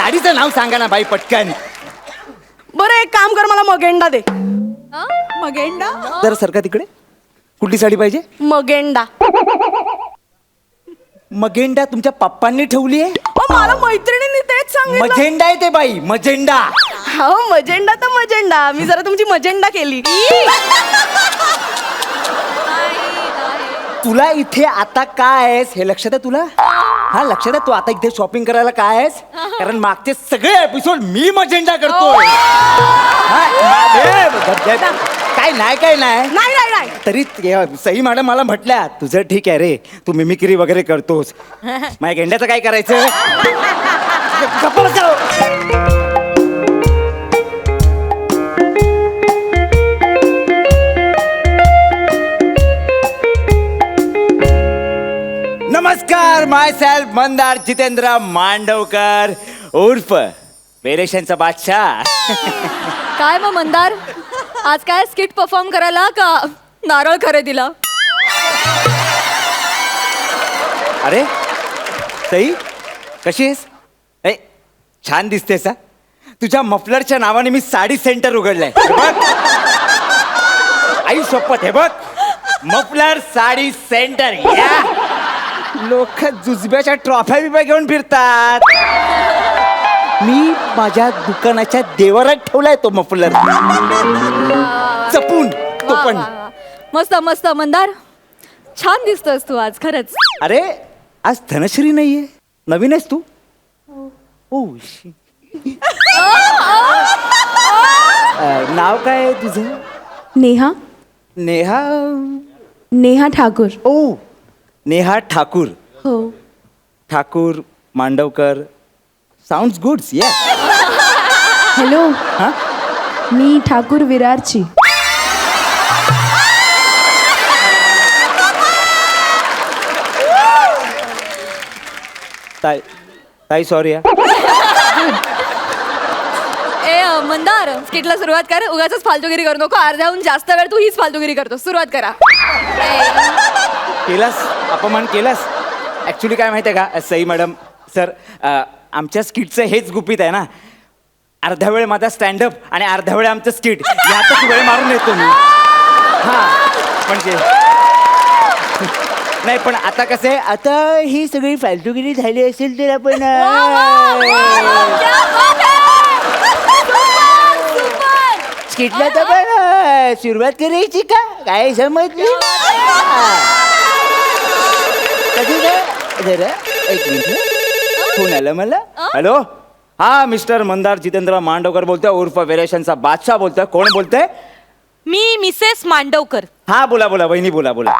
साडीचं नाव सांगा ना बाई पटकन. बरं एक काम कर, मला मगेंडा दे. मगेंडा. जरा सरका तिकडे. कुठली साडी पाहिजे? मगेंडा. मगेंडा तुमच्या पप्पांनी ठेवली आहे? मला मैत्रिणींनी तेच सांगितलं. मजेंडा आहे ते बाई, मजेंडा. हो मजेंडा तर मजेंडा, मी जरा तुमची मजेंडा केली. तुला इथे आता काय आहेस हे लक्षात आहे तुला? हा लक्षात आहे. तू आता इथे शॉपिंग करायला काय आहेस? कारण मागचे सगळे एपिसोड मी मजेंडा करतोय. काय नाही काय नाही नाही नाही नाही. तरी सई मॅडम मला म्हटल्या तुझं ठीक आहे रे, तू मिमिक्री वगैरे करतोस, माझ्या गेंड्याचं काय करायचं? गप्प बसाव. नमस्कार, माय सेल्फ मंदार जितेंद्र मांडवकर उर्फ वेरेशनचा बादशाह. काय मग मंदार, आज काय स्किट परफॉर्म करायला का नारळ खरेदीला? अरे सई कशी आहेस? ए छान दिसतेस हा. तुझ्या मफलरच्या नावाने मी साडी सेंटर उघडलंय. हे बघ, आई सोपत हे बघ, मफलर साडी सेंटर. या लोक जुजब्याच्या ट्रॉफ्या बिफ्या घेऊन फिरतात. मी माझ्या दुकानाच्या देवारात ठेवलाय तो मफलर जपून. तो वा, पण वा, वा. मस्त मस्त मंदार, छान दिसतोस तू आज खरंच. अरे आज धनश्री नाहीये, नवीन आहेस तू? ओ नाव काय आहे तुझं? नेहा. नेहा. नेहा ठाकूर. ओ नेहा ठाकूर. हो. ठाकूर मांडवकर. Sounds good. या हॅलो, हा मी ठाकूर विरारची. ताई ताई सॉरी या. मंदार, स्किटला सुरुवात कर. उगाच फालतूगिरी करू नको. अर्ध्याहून जास्त वेळ तू हीच फालतूगिरी करतो. सुरुवात करा. केलास अपमान केलास. ऍक्च्युली काय माहिती आहे का सई मॅडम सर, आमच्या स्किटचं हेच गुपित आहे ना. अर्धा वेळ माझा स्टँडअप आणि अर्धा वेळ आमचं स्किट, यातच वेळ मारून येतो मी. हा म्हणजे नाही, पण आता कसं आहे, आता ही सगळी फालतूगिरी झाली असेल तर आपण स्किटला तर पण सुरुवात करायची का काय समजली? कधी काय जरा एक मिनिट, फोन आला मला. हॅलो, हा मिस्टर मंदार जितेंद्र मांडवकर बोलतोय उर्फ वेरेशनचा बादशाह बोलतोय. कोण बोलतोय? मी मिसेस मांडवकर. हा बोला बोला वहिनी, बोला बोला.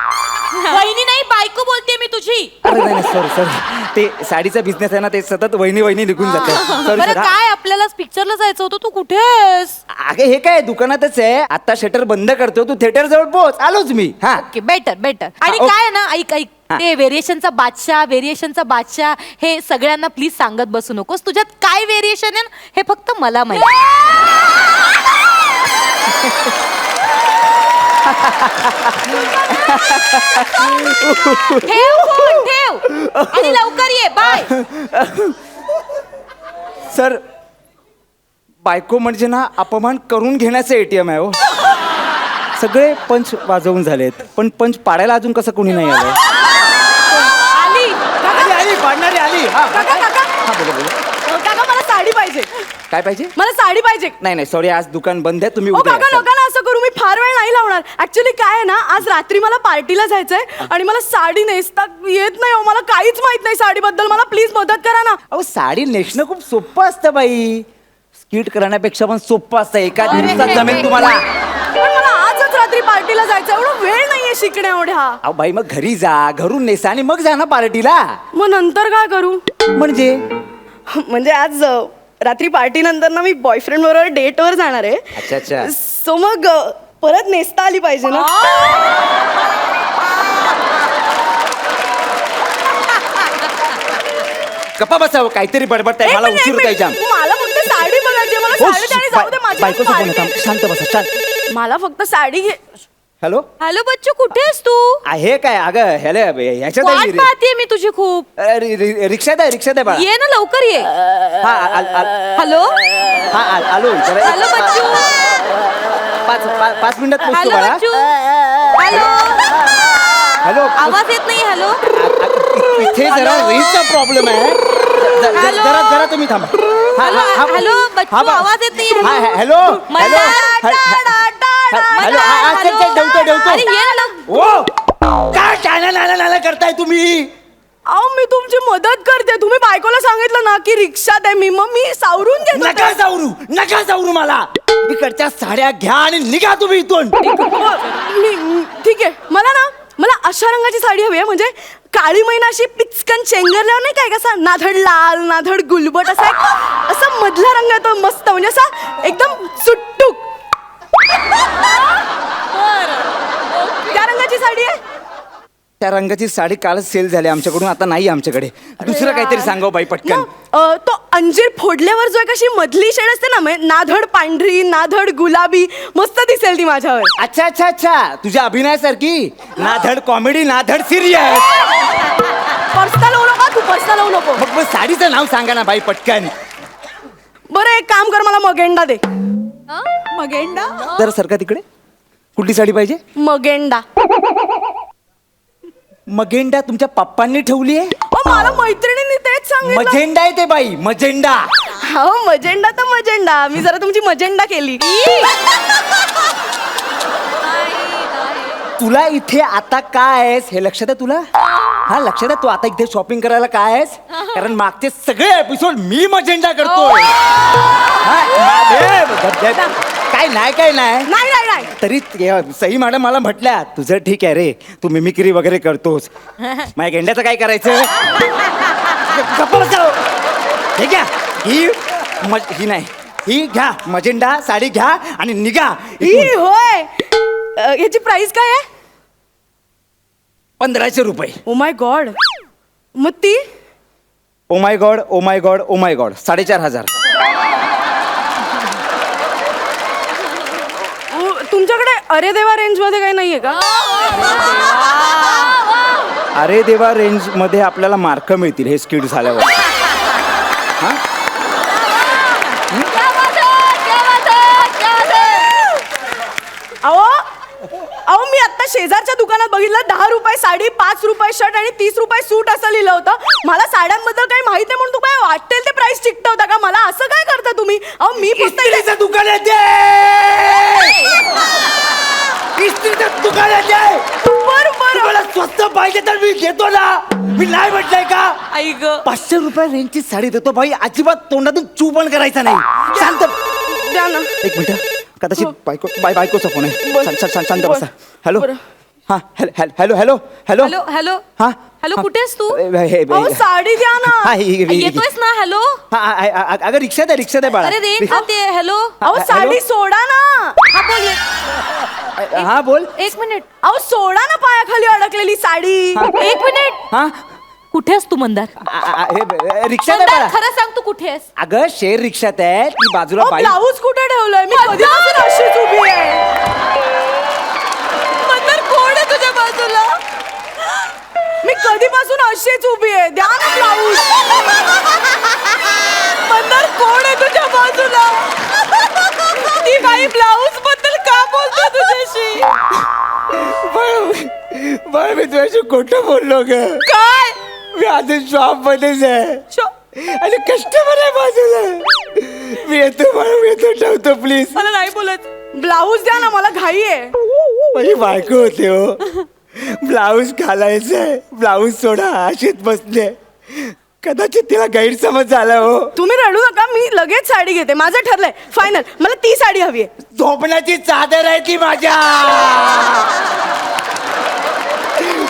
वहिनी नाही, बायको बोलते मी तुझी. अरे नाही सॉरी सॉरी, ते साडीचा बिझनेस आहे ना, ते सतत वहिनी वहिनी निघून जाते. सॉरी बरं सर. काय, आपल्याला पिक्चरला जायचं होतं, तू कुठेस? अगे हे काय दुकानातच आहे, आता शटर बंद करतो, तू थिएटर जवळ पोहोच. आलोच मी. हा ओके, बेटर बेटर. आणि ओके. काय आहे ना, ऐक ऐक, हा. ते व्हेरिएशनचा बादशाह हे सगळ्यांना प्लीज सांगत बसू नकोस. तुझ्यात काय व्हेरिएशन आहे ना, हे फक्त मला माहिती. ठेव फोन, ठेव आणि लवकर ये. बाय. सर, बायको म्हणजे ना अपमान करून घेण्याचं एटीएम आहे हो. सगळे पंच वाजवून झालेत, पण पंच पाडायला अजून कसं कोणी नाही आलं. आली. आली आली पाडणारी आली. हा काका काका हा बोला बोला. काका, मला साडी पाहिजे. काय पाहिजे? मला साडी पाहिजे. नाही नाही सॉरी, आज दुकान बंद आहे, तुम्ही ओ उद्या काका या. नका ना असं करू, मी फार वेळ नाही लावणार. ऍक्च्युली काय आहे ना, आज रात्री मला पार्टीला जायचंय आणि मला साडी नेसता येत नाही. मला काहीच माहित नाही साडीबद्दल. मला प्लीज मदत करा ना. अहो साडी नेसणं खूप सोपं असतं बाई. स्किट करण्यापेक्षा पण सोपं असतं. एका दिवसात जमेल तुम्हाला. पण मला आजच रात्री पार्टीला जायचं, एवढं वेळ नाहीये शिकण्या एवढ्या. अहो बाई मग घरी जा, घरून नेसा आणि मग जा ना पार्टीला. मग नंतर काय करू? म्हणजे आज रात्री पार्टी नंतर ना मी बॉयफ्रेंड बरोबर डेटवर जाणार आहे. अच्छा अच्छा. सो मग परत नेसता आली पाहिजे ना. गप्पा बसावं, काहीतरी बडबडताय, मला उशीर होताय जाम. मला फक्त साडी बघायची. मला हो, साडी आणि जाऊ दे माझी बायकोचं फोन party. होता. शांत बसा शांत. मला फक्त साडी घे. हॅलो हॅलो बच्चू कुठे आहेस तू आहे काय अगं ह्याच्यात वाट आहे रे. पाहतीये मी तुझी खूप रिक्षात आहे बाळा ये ना लवकर ये हा हॅलो आलो हॅलो बच्चू 5 मिनिटात पोहोचतो हॅलो बाळा. बच्चू हॅलो हॅलो आवाज येत नाही हॅलो इथे जरा रेंजचा प्रॉब्लेम आहे. हॅलो. जरा तुम्ही थांबा. हॅलो, हॅलो, बच्चू, आवाज येत नाहीये. Hello hello Mandar. हॅलो ठेवतो अरे ये ना लव- ओ काय नाला करताय तुम्ही. अहो मी तुमची मदत करते. तुम्ही बायकोला सांगितलं ना की रिक्षात आहे मी, मग मी सावरून घेते. नका जाऊ मला. इकडच्या साड्या घ्या आणि निघा तुम्ही इथून. ठीक आहे. मला अशा रंगाची साडी हवी आहे, म्हणजे काळी मैना अशी पिचकन चेंगरल्यावर नाही काय, कसा नाधड लाल नाधड गुलबट असा मधला रंग येतो मस्त, म्हणजे असा एकदम सुट्टूक. त्या रंगाची साडी आहे. त्या रंगाची साडी कालच सेल झाली आमच्याकडून, आता नाही आमच्याकडे. दुसरं काहीतरी सांगाव बाई पटकन. तो अंजीर फोडल्यावर जो एक अशी मधली शेड असते ना, म्हणजे नाधड पांढरी नाधड गुलाबी, मस्त दिसेल ती माझ्यावर. अच्छा तुझ्या अभिनयासारखी. नाधड कॉमेडी नाधड सिरियस. पर्सनल होऊ नका तू, पर्सनल होऊ नको. मग साडीचं नाव सांगा ना बाई पटकन. बरं एक काम कर, मला मगेंडा दे. हा? मगेंडा जरा सरका तिकडे. कुठली साडी पाहिजे. मगेंडा. मगेंडा तुमच्या पप्पांनी ठेवली आहे. मला मैत्रिणींनी तेच सांगितलं. मजेंडा आहे ते बाई, मजेंडा. हो मजेंडा तर मजेंडा. मी जरा तुमची मजेंडा केली. तुला इथे आता काय आहेस हे लक्षात आहे तुला. हा लक्षात आहे. तू आता इथे शॉपिंग करायला काय आहेस, कारण मागचे सगळे एपिसोड मी मजेंडा करतोय. काय नाही नाही तरी सई मॅडम मला म्हटल्या तुझं ठीक आहे रे, तू मिमिक्री वगैरे करतोस, माझ्या गेंड्याचं काय करायचं. हे घ्या ही नाही ही घ्या, मजेंडा साडी घ्या आणि निघा. ही होय. याची प्राइस काय आहे. 1500 रुपये. Oh my God. मग ती ओ माय गॉड 4500. तुमच्याकडे अरे देवा रेंज मध्ये काही नाहीये का. अरे देवा रेंज मध्ये आपल्याला मार्क मिळतील हे स्किट झाल्यावर. हा अहो मी आता शेजारच्या दुकानात बघितलं 10 रुपये साडी, 5 रुपये शर्ट आणि 30 रुपये सूट असं लिहिलं होतं. मला साड्यांबद्दल काही माहित नाही म्हणून तू काय वाटेल ते प्राइस चिकटवता का. मला असं काय करता तुम्ही. अहो मी इस्त्रीचं दुकान आहे ते. इस्त्रीचं दुकान आहे ते. बरं मला स्वस्त पाहिजे तर मी घेतो ना. मी नाही म्हटलंय का. आई ग 500 रुपये रेंजची साडी देतो बाई. अजिबात तोंडातून चू पण करायचा नाही. शांत द्या ना. एक मिनिट. कदाचित बायकोचा फोन आहे. शांत बसा. हॅलो बरं. हा हॅलो हॅलो हॅलो हा हॅलो कुठे आहेस तू अहो साडी द्या ना. येतोयस ना हॅलो अगं रिक्षात आहे बाळा. अरे रेंज खाते हॅलो अहो साडी सोडा ना. हा बोल ये. हा बोल. एक मिनिट अहो सोडा ना पायाखाली अडकलेली साडी. एक मिनिट हा कुठे आहेस तू मंदार. रिक्षात आहे मंदार बाळा. खरं सांग तू कुठे आहेस. अगं शेर रिक्षात आहे ती बाजूला बाई. ब्लाऊज कुठे ठेवलंय. मी कधीपासून अशीच उभी आहे. मंदार कोण आहे तुझ्या बाजूला. मी कधीपासून अशीच उभी आहे. द्या ना ब्लाऊज. मंदार कोण आहे तुझ्या बाजूला. ती बाई ब्लाऊज बद्दल का बोलतो तुझ्याशी. बाळ मी तुझ्याशी खोटं बोललो ग. काय मी आधी शॉप मध्येच आहे आणि कस्टमर आहे बाजूला. मी येतो ठेवतो प्लीज. मला नाही बोलत. ब्लाऊज द्या ना, मला घाई आहे. माझी बायको होते हो. ब्लाऊज घालायचंय. ब्लाऊज सोडा अशीच बसले. कदाचित तिला गैरसमज झाला हो. तुम्ही रडू नका. मी लगेच साडी घेते. माझं ठरलंय फायनल. मला ती साडी हवी आहे. झोपण्याची चादर आहे ती माझ्या.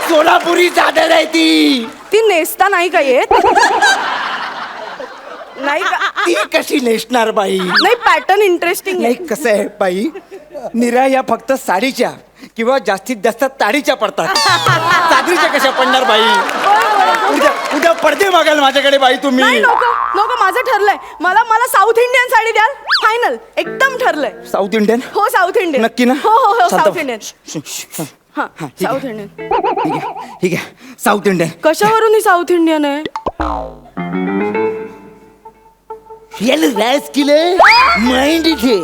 सोलापुरी चादर आहे ती नेसता नाही का येत. नाही का. ती कशी नेसणार बाई. नाही पॅटर्न इंटरेस्टिंग नाही कसं आहे बाई, निऱ्या या फक्त साडीच्या किंवा जास्तीत जास्त ताडीच्या पडतात. चादरीच्या कशा पडणार बाई. उद्या पडदे मागाल माझ्याकडे बाई तुम्ही. नको माझं ठरलंय. मला साऊथ इंडियन साडी द्याल. फायनल एकदम ठरलंय. साऊथ इंडियन हो साऊथ इंडियन. नक्की ना? हो हो हो शांत साऊथ बस. इंडियन. हा ठीक साऊथ आहे. इंडियन. ठीक आहे साऊथ इंडियन. कशावरून ही साऊथ इंडियन आहे? रॅस केलं माइंड इथे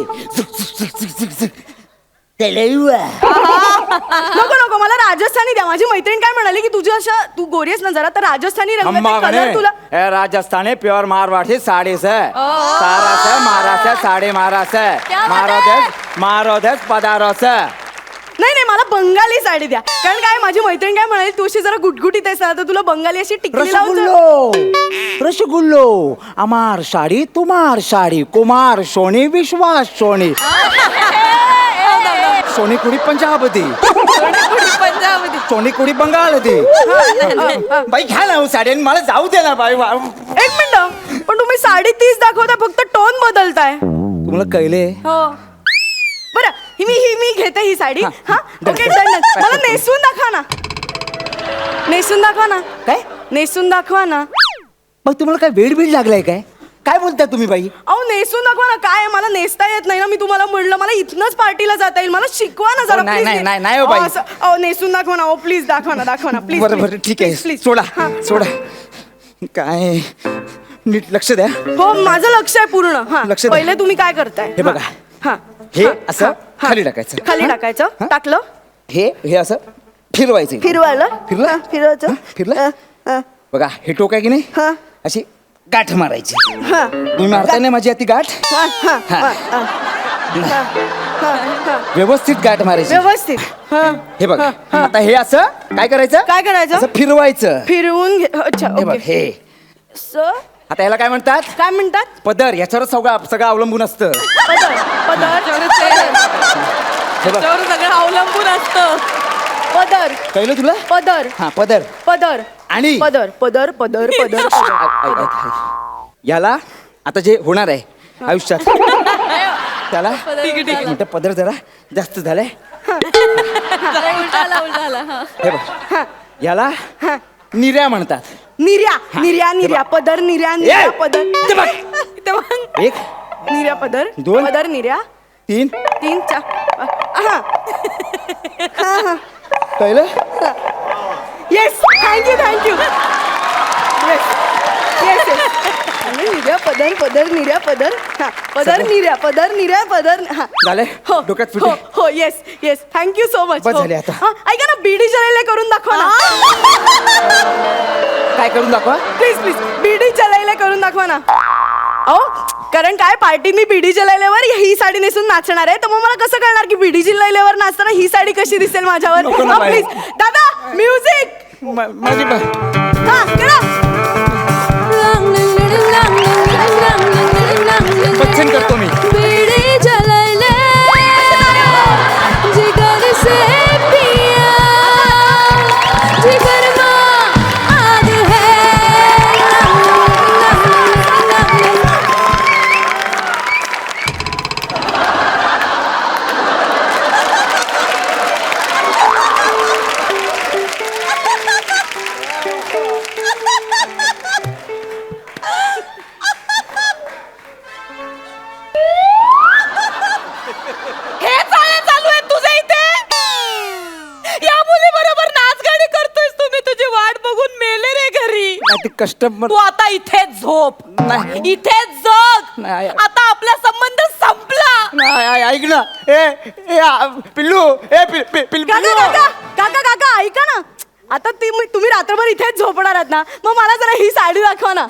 नको नको मला राजस्थानी द्या. माझी मैत्रीण काय म्हणाली की तुझी अशा तू गोरी आहेस ना जरा तर राजस्थानी रंगाचे कलर तुला. राजस्थान है प्योर मारवाड़ी साड़ी से सारा से मारा से साड़ी मारा से क्या मारो देश पदारो से. नाही नाही मला बंगाली साडी द्या. कारण काय माझी मैत्रीण काय म्हणाली तू अशी जरा गुटगुटीत आहेस ना तर तुला बंगाली अशी टिकली लावून रसगुल्लो अमार साड़ी तुम्हार साड़ी कुमार सोनी विश्वास सोनी सोनी कुड़ी पंजाब दी सोनी कुड़ी बंगाल दी. बाई घ्या ना हो साडी आणि मला जाऊ दे ना बाई. एक मिनिट पण तुम्ही 30.5 दाखवता फक्त टोन बदलताय. तुम्हाला कळले हो बरं ही मी घेते ही साडी. हा, हा डन, ओके डन. डन. मला नेसून दाखवा ना. नेसून दाखवा ना. काय नेसून दाखवा ना. मग तुम्हाला काय वेळ बीड लागलाय काय काय बोलताय तुम्ही बाई. अहो नेसून दाखवा ना. काय मला नेसता येत नाही ना. मी तुम्हाला म्हणलं मला इथनच पार्टीला जाता येईल. मला शिकवा ना जरा नाही, please. नाही, नाही हो बाई. अहो, असं- अहो नेसून दाखवा ना. हो प्लीज दाखवा ना प्लीज. बरं बरं ठीक आहे सोडा सोडा. काय नीट लक्ष द्या. हो माझं लक्ष आहे पूर्ण. हा लक्ष द्या. पहिले तुम्ही काय करताय? हे बघा. हा हे हा, असं हा, हा. खाली टाकायचं. खाली हा? टाकायचं. हा? टाकलं हे असं फिरवायचं. फिरवायला. फिरलं? हा, फिरवायचं. हा, फिरलं? हा, हा, बघा हे टोक आहे की नाही हा, अशी गाठ मारायची. हा. तुम्ही मारताय ना माझी ती गाठ हा, हा, हा. हा, हा, हा, हा, हा. व्यवस्थित गाठ मारायची. व्यवस्थित. हा. हे बघ हा, हा. आता हे असं काय करायचं काय करायचं? असं फिरवायचं. फिरवून अच्छा हे बघ ओके. हे स- आता याला काय म्हणतात काय म्हणतात? पदर. याच्यावर सगळं अवलंबून असतं. पदर पदर हे बघ सगळं अवलंबून असतं. पदर कळलं तुला. पदर हा पदर पदर आणि पदर पदर पदर पदर याला आता जे होणार आहे आयुष्यात त्याला एक मिनिटं पदर जरा जास्त झालंय. उलटा आला हा. हे बघ याला निर्या म्हणतात. निर्या निर्या निर्या पदर निर्या निर्या पदर ते बघ. ते बघ. एक निर्या पदर दोन. पदर निर्या 3 3 4 हा कळलं. Yes thank you yes yes yes निर्या पदर पदर निर्या पदर हा पदर निर्या पदर निर्या पदर हा झालंय? हो डोक्यात फिटे? हो हो yes yes thank you so much. बस झाले आता. ऐका ना बीडी जलायला करून दाखवा ना. काय करून दाखवा. प्लीज प्लीज बीडी जलायला करून दाखवा ना. अहो कारण काय पार्टी मी बीडी जलायल्यावर ही साडी नेसून नाचणार आहे तर मग मला कसं कळणार की बीडी जलायल्यावर नाचताना ही साडी कशी दिसेल माझ्यावर. नको ना बाई. प्लीज दादा म्युझिक. माझी हा करा. बच्चन करतो मी. बीड़ी जलाइले जिगर से पिया जिगर में आग है. हे चालू आहे तुझं इथे. या मुली बरोबर नाचगाणी करतोयस तुम्ही. तुझी वाट बघून मेले रे घरी. ते कस्टमर तू आता इथेच झोप. नाही. इथेच जग. नाही. आता आपला संबंध संपला. ऐक ना. पिल्लू पिल्लू काका काका काका काका ऐका ना. आता तुम्ही रात्रभर इथेच झोपणार आहात ना मग मला जरा ही साडी दाखवा ना.